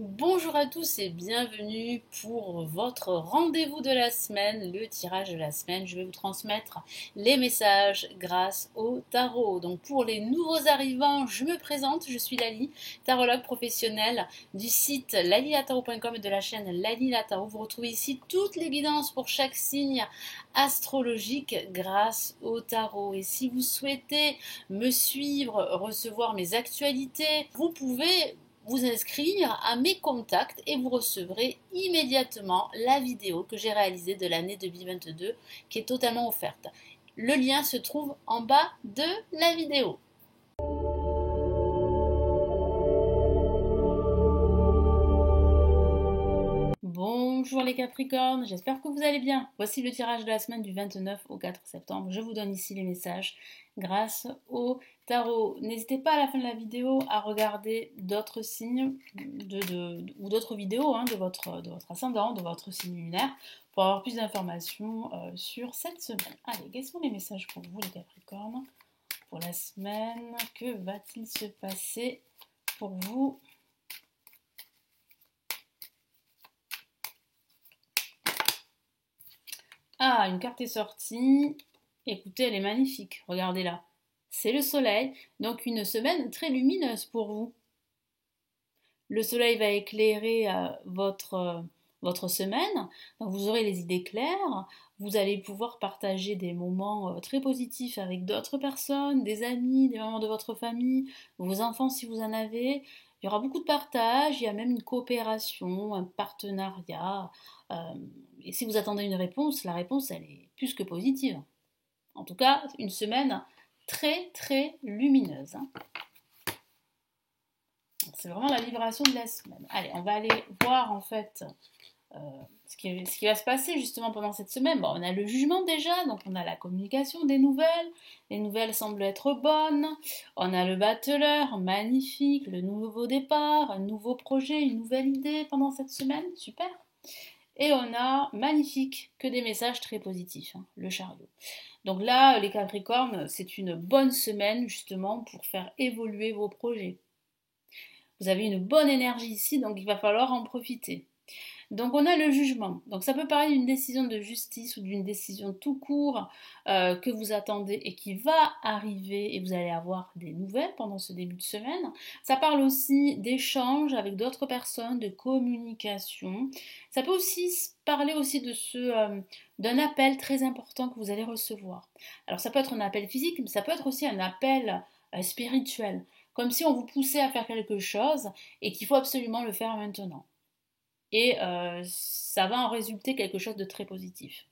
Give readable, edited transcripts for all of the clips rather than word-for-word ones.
Bonjour à tous et bienvenue pour votre rendez-vous de la semaine, le tirage de la semaine. Je vais vous transmettre les messages grâce au tarot. Donc pour les nouveaux arrivants, je me présente, je suis Lali, tarologue professionnelle du site lalilatarot.com et de la chaîne Lali la Tarot. Vous retrouvez ici toutes les guidances pour chaque signe astrologique grâce au tarot. Et si vous souhaitez me suivre, recevoir mes actualités, vous pouvez vous inscrire à mes contacts et vous recevrez immédiatement la vidéo que j'ai réalisée de l'année 2022 qui est totalement offerte. Le lien se trouve en bas de la vidéo. Bonjour les Capricornes, j'espère que vous allez bien. Voici le tirage de la semaine du 29 au 4 septembre. Je vous donne ici les messages grâce au tarot. N'hésitez pas à la fin de la vidéo à regarder d'autres signes ou d'autres vidéos de votre ascendant, de votre signe lunaire pour avoir plus d'informations sur cette semaine. Allez, quels sont les messages pour vous les Capricornes pour la semaine? Que va-t-il se passer pour vous? Ah, une carte est sortie. Écoutez, elle est magnifique. Regardez-la. C'est le soleil, donc une semaine très lumineuse pour vous. Le soleil va éclairer votre semaine, donc vous aurez les idées claires, vous allez pouvoir partager des moments très positifs avec d'autres personnes, des amis, des membres de votre famille, vos enfants si vous en avez. Il y aura beaucoup de partage, il y a même une coopération, un partenariat. euh, et si vous attendez une réponse, la réponse elle est plus que positive. En tout cas, une semaine très très lumineuse. C'est vraiment la libération de la semaine. Allez, on va aller voir en fait euh, ce qui va se passer justement pendant cette semaine. Bon, on a le jugement déjà, donc on a la communication des nouvelles. Les nouvelles semblent être bonnes. On a le battleur, magnifique, le nouveau départ, un nouveau projet, une nouvelle idée pendant cette semaine, super. Et on a magnifique, que des messages très positifs, le chariot. Donc là, les Capricornes, c'est une bonne semaine justement pour faire évoluer vos projets. Vous avez une bonne énergie ici, donc il va falloir en profiter. Donc on a le jugement. Donc ça peut paraître d'une décision de justice ou d'une décision tout court que vous attendez et qui va arriver et vous allez avoir des nouvelles pendant ce début de semaine. Ça parle aussi d'échanges avec d'autres personnes, de communication. Ça peut aussi parler aussi d'un appel très important que vous allez recevoir. Alors ça peut être un appel physique, mais ça peut être aussi un appel spirituel. Comme si on vous poussait à faire quelque chose et qu'il faut absolument le faire maintenant. Et ça va en résulter quelque chose de très positif.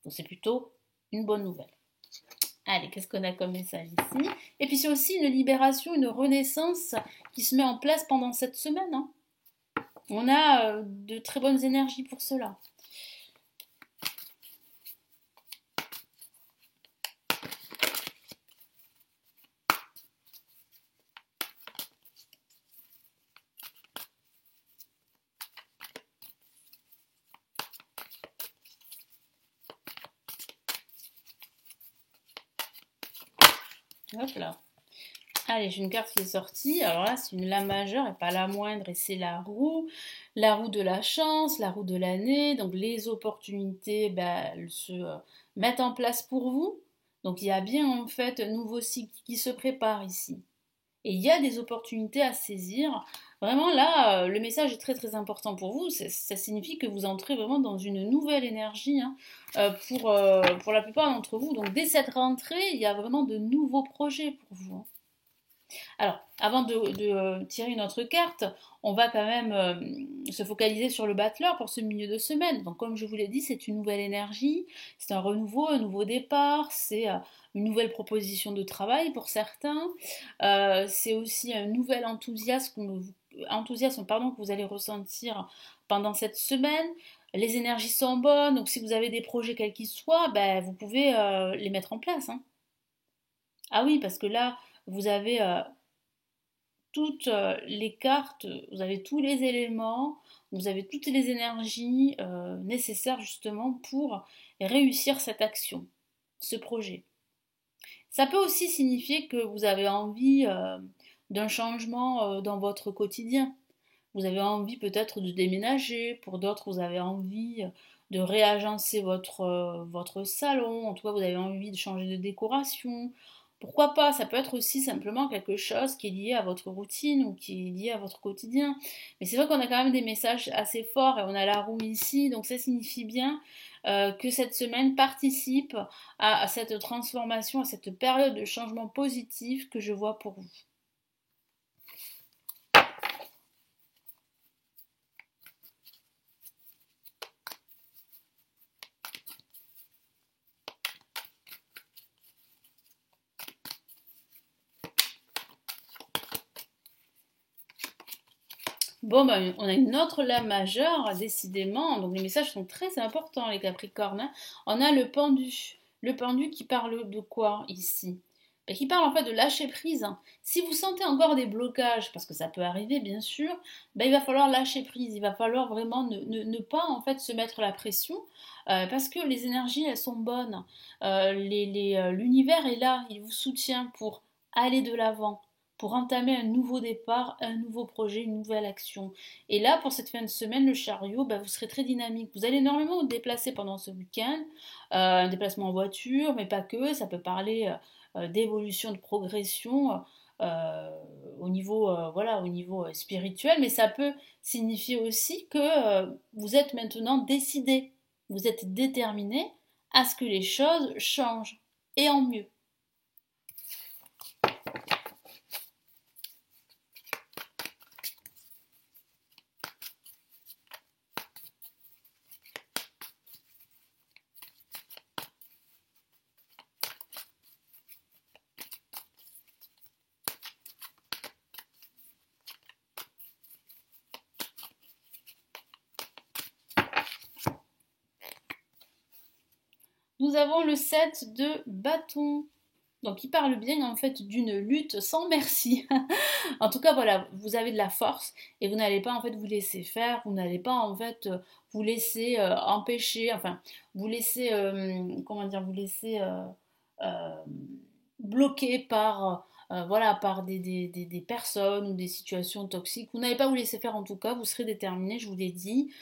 Donc c'est plutôt une bonne nouvelle. Allez, qu'est-ce qu'on a comme message ici? Et puis c'est aussi une libération, une renaissance qui se met en place pendant cette semaine. On a de très bonnes énergies pour cela. Hop là. Allez, j'ai une carte qui est sortie. Alors là, c'est une La majeure et pas la moindre. Et c'est la roue de la chance, la roue de l'année. Donc les opportunités, elles se mettent en place pour vous. Donc il y a bien en fait un nouveau cycle qui se prépare ici. Et il y a des opportunités à saisir. Vraiment là, le message est très très important pour vous. Ça signifie que vous entrez vraiment dans une nouvelle énergie pour la plupart d'entre vous. Donc dès cette rentrée, il y a vraiment de nouveaux projets pour vous. Alors, avant de tirer une autre carte, on va quand même se focaliser sur le battleur pour ce milieu de semaine. Donc, comme je vous l'ai dit, c'est une nouvelle énergie, c'est un renouveau, un nouveau départ, c'est une nouvelle proposition de travail pour certains. C'est aussi un nouvel enthousiasme que vous allez ressentir pendant cette semaine. Les énergies sont bonnes, donc si vous avez des projets quels qu'ils soient, vous pouvez les mettre en place. Ah oui, parce que là, vous avez toutes les cartes, vous avez tous les éléments, vous avez toutes les énergies nécessaires justement pour réussir cette action, ce projet. Ça peut aussi signifier que vous avez envie d'un changement dans votre quotidien. vous avez envie peut-être de déménager, pour d'autres, vous avez envie de réagencer votre salon, en tout cas, vous avez envie de changer de décoration. Pourquoi pas? Ça peut être aussi simplement quelque chose qui est lié à votre routine ou qui est lié à votre quotidien. Mais c'est vrai qu'on a quand même des messages assez forts et on a la roue ici, donc ça signifie bien que cette semaine participe à cette transformation, à cette période de changement positif que je vois pour vous. Bon, ben, on a une autre lame majeure, décidément. Donc les messages sont très importants, les Capricornes, hein. On a le pendu. Le pendu qui parle de quoi ici? Ben, qui parle en fait de lâcher prise, hein. Si vous sentez encore des blocages, parce que ça peut arriver bien sûr, ben, il va falloir lâcher prise. Il va falloir vraiment ne pas en fait se mettre la pression, parce que les énergies elles sont bonnes. L'univers est là, il vous soutient pour aller de l'avant, pour entamer un nouveau départ, un nouveau projet, une nouvelle action. Et là, pour cette fin de semaine, le chariot, bah, vous serez très dynamique. Vous allez énormément vous déplacer pendant ce week-end, un déplacement en voiture, mais pas que, ça peut parler d'évolution, de progression. euh, au niveau spirituel, mais ça peut signifier aussi que vous êtes maintenant décidé, vous êtes déterminé à ce que les choses changent, et en mieux. Nous avons le 7 de bâton. Donc il parle bien en fait d'une lutte sans merci. En tout cas voilà, vous avez de la force et vous n'allez pas en fait vous laisser faire, vous n'allez pas en fait vous laisser empêcher, enfin vous laisser comment dire, vous laisser euh, bloqué par, voilà, par des personnes ou des situations toxiques. Vous n'allez pas vous laisser faire en tout cas, vous serez déterminé, je vous l'ai dit,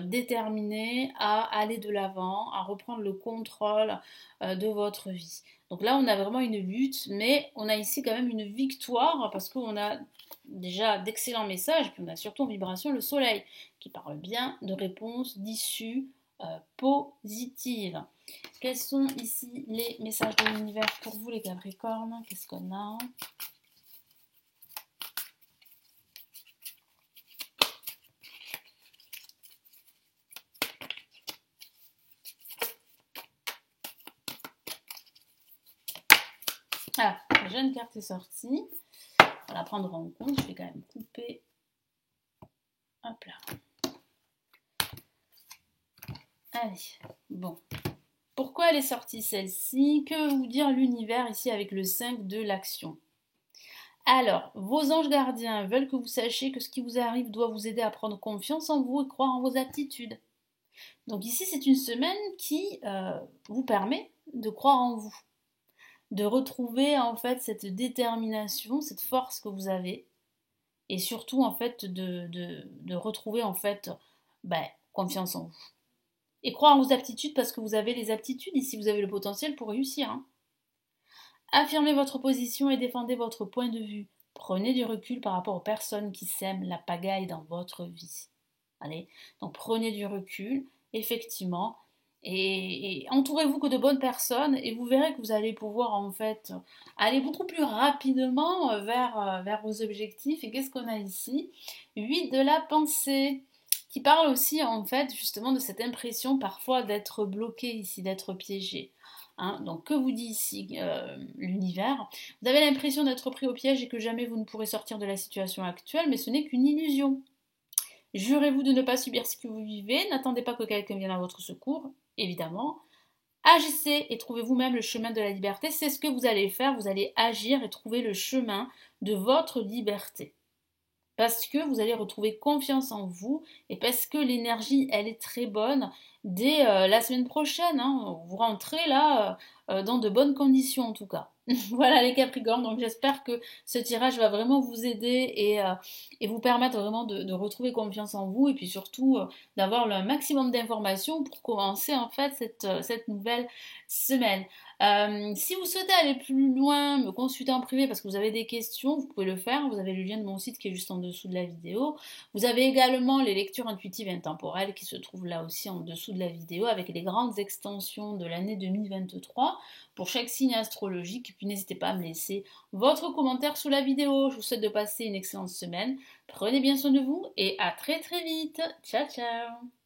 déterminé à aller de l'avant, à reprendre le contrôle de votre vie. Donc là, on a vraiment une lutte, mais on a ici quand même une victoire parce qu'on a déjà d'excellents messages, puis on a surtout en vibration le soleil qui parle bien de réponses, d'issues positives. Quels sont ici les messages de l'univers pour vous les Capricornes? Qu'est-ce qu'on a? Ah, la jeune carte est sortie. On va la prendre en compte. Je vais quand même couper. Hop là. Allez, bon. Pourquoi elle est sortie celle-ci? Que veut vous dire l'univers ici avec le 5 de l'action? Alors, vos anges gardiens veulent que vous sachiez que ce qui vous arrive doit vous aider à prendre confiance en vous et croire en vos aptitudes. Donc ici, c'est une semaine qui vous permet de croire en vous, de retrouver en fait cette détermination, cette force que vous avez, et surtout en fait de retrouver en fait confiance en vous. Et croire en vos aptitudes parce que vous avez les aptitudes ici, vous avez le potentiel pour réussir, hein. Affirmez votre position et défendez votre point de vue. Prenez du recul par rapport aux personnes qui sèment la pagaille dans votre vie. Allez, donc prenez du recul, effectivement, et entourez-vous que de bonnes personnes et vous verrez que vous allez pouvoir en fait aller beaucoup plus rapidement vers vos objectifs. Et qu'est-ce qu'on a ici? 8 de la pensée qui parle aussi en fait justement de cette impression parfois d'être bloqué ici, d'être piégé. Hein, donc que vous dit ici l'univers? Vous avez l'impression d'être pris au piège et que jamais vous ne pourrez sortir de la situation actuelle, mais ce n'est qu'une illusion. Jurez-vous de ne pas subir ce que vous vivez, n'attendez pas que quelqu'un vienne à votre secours, évidemment. Agissez et trouvez vous-même le chemin de la liberté, c'est ce que vous allez faire, vous allez agir et trouver le chemin de votre liberté. Parce que vous allez retrouver confiance en vous et parce que l'énergie, elle est très bonne dès la semaine prochaine, hein. Vous rentrez là dans de bonnes conditions en tout cas. Voilà les Capricornes, donc j'espère que ce tirage va vraiment vous aider et vous permettre vraiment de retrouver confiance en vous et puis surtout d'avoir le maximum d'informations pour commencer en fait cette nouvelle semaine. Si vous souhaitez aller plus loin, me consulter en privé parce que vous avez des questions, vous pouvez le faire. Vous avez le lien de mon site qui est juste en dessous de la vidéo. Vous avez également les lectures intuitives et intemporelles qui se trouvent là aussi en dessous de la vidéo avec les grandes extensions de l'année 2023 pour chaque signe astrologique. Et puis n'hésitez pas à me laisser votre commentaire sous la vidéo. Je vous souhaite de passer une excellente semaine. Prenez bien soin de vous et à très très vite. Ciao ciao.